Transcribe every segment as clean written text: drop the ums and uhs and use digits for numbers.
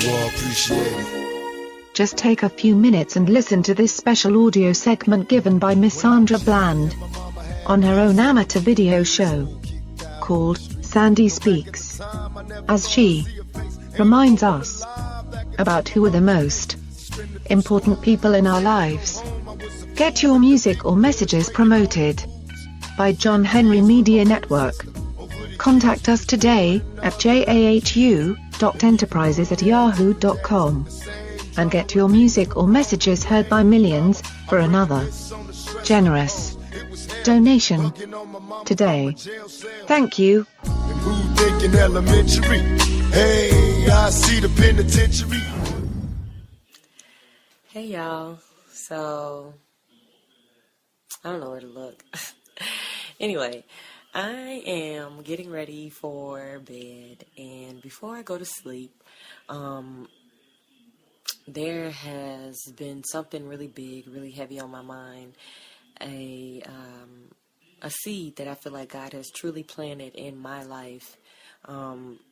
Well, appreciate it. Just take a few minutes and listen to this special audio segment given by Miss Sandra Bland on her own amateur video show called Sandy Speaks, as she reminds us about who are the most important people in our lives. Get your music or messages promoted by John Henry Media Network. Contact us today at jahu.enterprises@yahoo.com and get your music or messages heard by millions for another generous donation today. Thank you. Who thinking elementary? Hey, I see the penitentiary. Hey y'all, so I don't know where to look. Anyway, I am getting ready for bed, and before I go to sleep, there has been something really big, really heavy on my mind, a seed that I feel like God has truly planted in my life,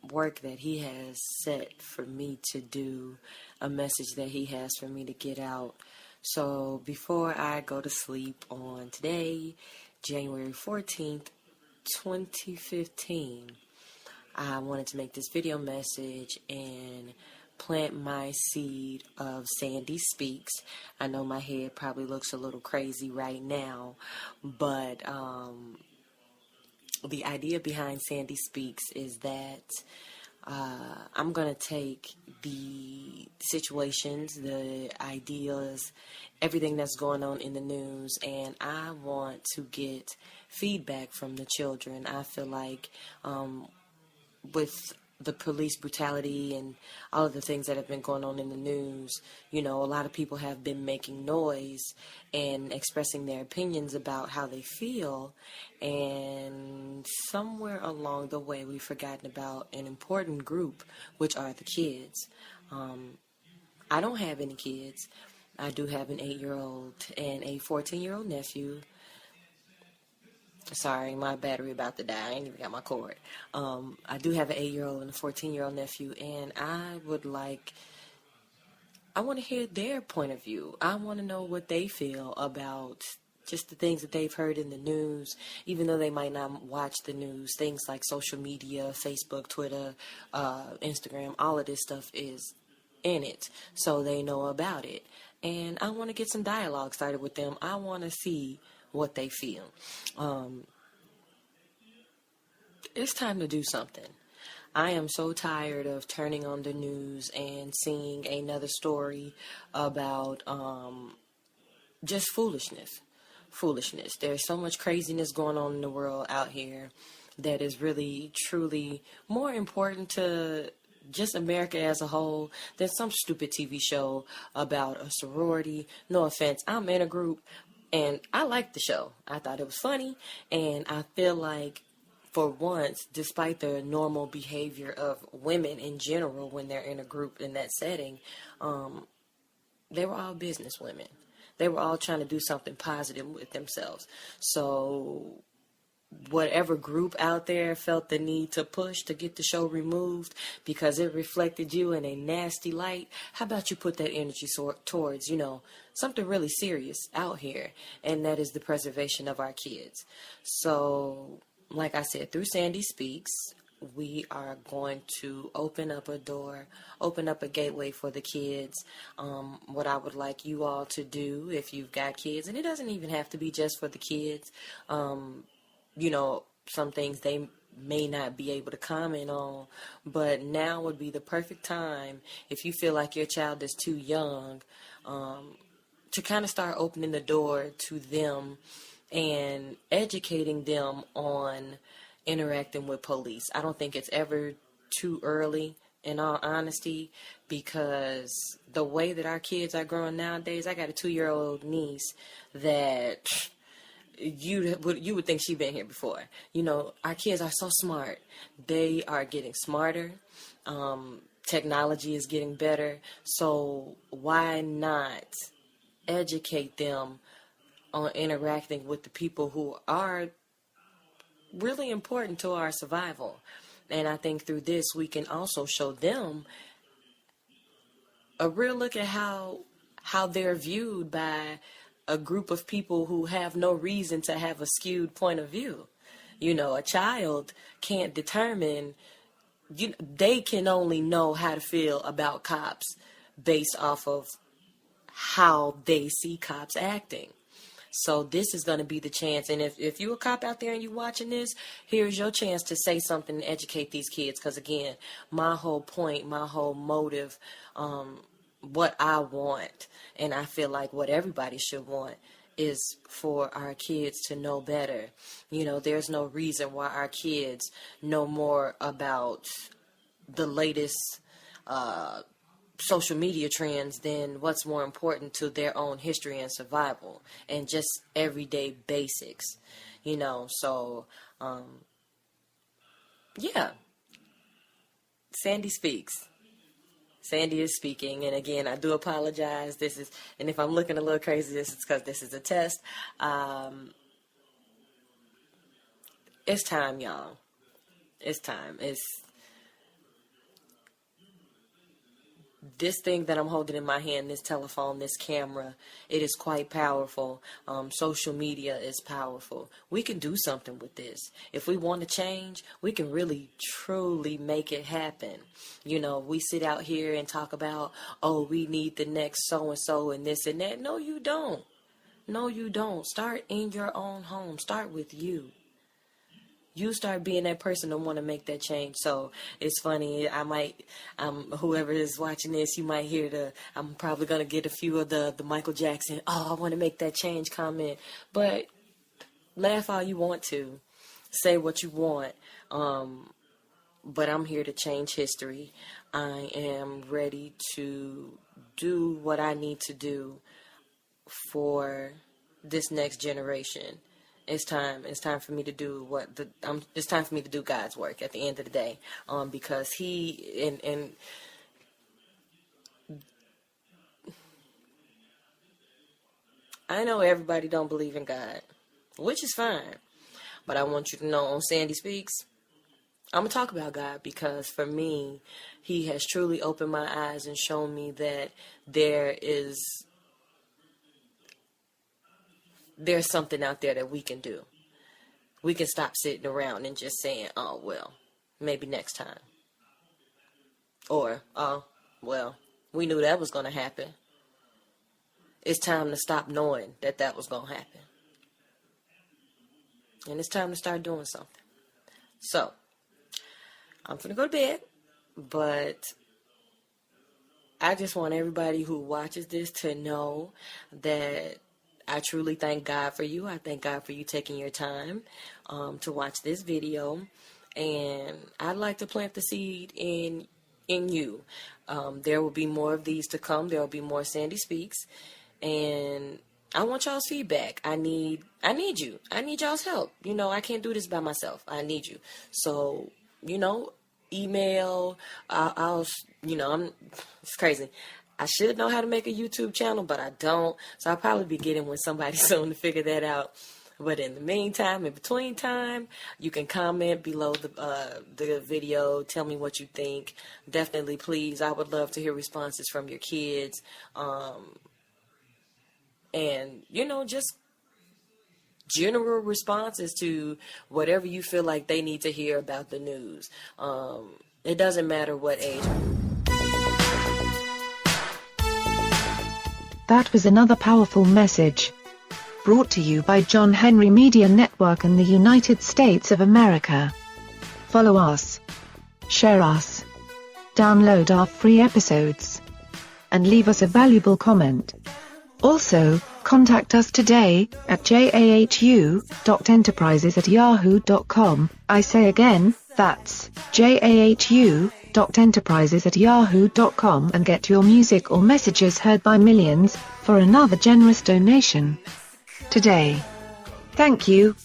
work that He has set for me to do, a message that He has for me to get out. So before I go to sleep on today, January 14th, 2015, I wanted to make this video message and plant my seed of Sandy Speaks. I know my head probably looks a little crazy right now, but the idea behind Sandy Speaks is that I'm going to take the situations, the ideas, everything that's going on in the news, and I want to get feedback from the children. I feel like with the police brutality and all of the things that have been going on in the news, you know, a lot of people have been making noise and expressing their opinions about how they feel, and somewhere along the way we've forgotten about an important group, which are the kids. I don't have any kids. I do have an 8-year-old and a 14-year-old nephew. Sorry, my battery about to die. I ain't even got my cord. I do have an 8-year-old and a 14-year-old nephew, and I want to hear their point of view. I want to know what they feel about just the things that they've heard in the news, even though they might not watch the news. Things like social media, Facebook, Twitter, Instagram, all of this stuff is in it, so they know about it. And I want to get some dialogue started with them. I want to see what they feel. It's time to do something. I am so tired of turning on the news and seeing another story about just foolishness. There's so much craziness going on in the world out here that is really, truly more important to just America as a whole than some stupid TV show about a sorority. No offense, I'm in a group, and I liked the show. I thought it was funny, and I feel like for once, despite the normal behavior of women in general when they're in a group in that setting, they were all business women. They were all trying to do something positive with themselves. So whatever group out there felt the need to push to get the show removed because it reflected you in a nasty light, how about you put that energy towards, something really serious out here, and that is the preservation of our kids. So, like I said, through Sandy Speaks, we are going to open up a gateway for the kids. What I would like you all to do, if you've got kids, and it doesn't even have to be just for the kids, some things they may not be able to comment on, but now would be the perfect time, if you feel like your child is too young, to kind of start opening the door to them and educating them on interacting with police. I don't think it's ever too early, in all honesty, because the way that our kids are growing nowadays, I got a 2-year-old niece that you would think she'd been here before. Our kids are so smart. They are getting smarter. Technology is getting better. So why not educate them on interacting with the people who are really important to our survival? And I think through this, we can also show them a real look at how they're viewed by a group of people who have no reason to have a skewed point of view. You know, a child can't determine, they can only know how to feel about cops based off of how they see cops acting. So this is going to be the chance. And if you're a cop out there and you're watching this, here's your chance to say something and educate these kids. Because, again, my whole point, my whole motive, what I want, and I feel like what everybody should want, is for our kids to know better. You know, there's no reason why our kids know more about the latest social media trends than what's more important to their own history and survival and just everyday basics, you know. So yeah, Sandy speaks. Sandy is speaking, and again, I do apologize. And if I'm looking a little crazy, this is because this is a test. It's time, y'all. It's time. This thing that I'm holding in my hand, this telephone, this camera, it is quite powerful. Social media is powerful. We can do something with this. If we want to change, we can really, truly make it happen. You know, we sit out here and talk about, oh, we need the next so-and-so and this and that. No, you don't. No, you don't. Start in your own home. Start with you. You start being that person to want to make that change. So it's funny. I might, whoever is watching this, you might hear I'm probably going to get a few of the Michael Jackson, oh, I want to make that change comment. But laugh all you want to. Say what you want. But I'm here to change history. I am ready to do what I need to do for this next generation. It's time. It's time for me to do it's time for me to do God's work at the end of the day. Because He and I know everybody don't believe in God, which is fine. But I want you to know on Sandy Speaks, I'm going to talk about God because for me, He has truly opened my eyes and shown me that there's something out there that we can do. We can stop sitting around and just saying, oh, well, maybe next time. Or, oh, well, we knew that was going to happen. It's time to stop knowing that was going to happen. And it's time to start doing something. So, I'm going to go to bed, but I just want everybody who watches this to know that I truly thank God for you. I thank God for you taking your time to watch this video. And I'd like to plant the seed in you. There will be more of these to come. There will be more Sandy Speaks. And I want y'all's feedback. I need you. I need y'all's help. You know, I can't do this by myself. I need you. So, you know, email. It's crazy. I should know how to make a YouTube channel, but I don't. So I'll probably be getting with somebody soon to figure that out. But in the meantime, in between time, you can comment below the video. Tell me what you think. Definitely, please. I would love to hear responses from your kids. And, you know, just general responses to whatever you feel like they need to hear about the news. It doesn't matter what age. That was another powerful message. Brought to you by John Henry Media Network in the United States of America. Follow us. Share us. Download our free episodes. And leave us a valuable comment. Also, contact us today at jahu.enterprises@yahoo.com. I say again, that's jahu.enterprises@yahoo.com and get your music or messages heard by millions for another generous donation today. Thank you.